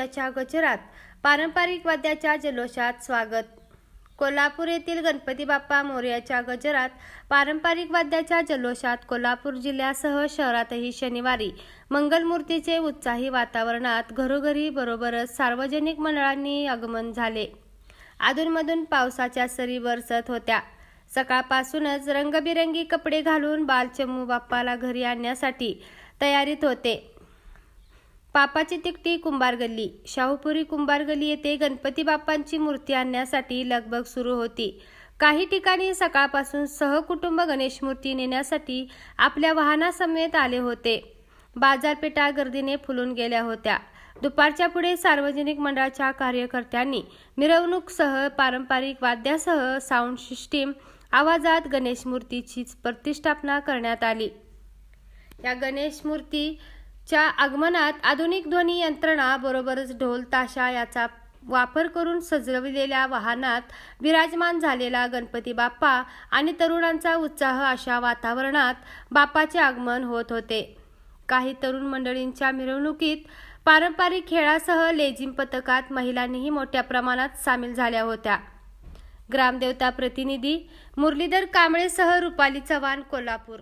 मोरयाच्या गजरात पारंपरिक वाद्याच्या जल्लोषात स्वागत। कोल्हापूर येथील गणपती बाप्पा मोरयाच्या गजरात पारंपरिक वाद्याच्या जल्लोषात कोल्हापूर जिल्ह्यासह शहरातही शनिवारी मंगलमूर्तीचे उत्साही वातावरणात घरोघरी बरोबरच सार्वजनिक मंडळांनी आगमन झाले। अधूनमधून पावसाच्या सरी बरसत होत्या। सकाळपासूनच रंगबिरंगी कपडे घालून बालचमू बाप्पाला घरी आणण्यासाठी तयारीत होते। पापाची तिकटी कुंभार गल्ली, शाहूपुरी कुंभार गल्ली येथे गणपती बाप्पांची मूर्ती आणण्यासाठी लगबग सुरू होती। काही ठिकाणी सकाळपासून सहकुटुंब गणेश मूर्ती नेण्यासाठी आपल्या वाहनासमेत आले होते। बाजारपेठा गर्दीने फुलून गेल्या होत्या। दुपारच्या पुढे सार्वजनिक मंडळाच्या कार्यकर्त्यांनी मिरवणूकसह पारंपरिक वाद्यासह साऊंड सिस्टीम आवाजात गणेश मूर्तीची प्रतिष्ठापना करण्यात आली। या गणेश मूर्तीच्या आगमनात आधुनिक ध्वनी यंत्रणा बरोबरच ढोल ताशा याचा वापर करून सजवलेल्या वाहनात विराजमान झालेला गणपती बाप्पा आणि तरुणांचा उत्साह अशा वातावरणात बाप्पाचे आगमन होत होते। काही तरुण मंडळींच्या मिरवणुकीत पारंपरिक खेळासह लेझिम पथकात महिलांनीही मोठ्या प्रमाणात सामील झाल्या होत्या। ग्रामदेवता प्रतिनिधी मुरलीधर कांबळेसह रुपाली चव्हाण, कोल्हापूर।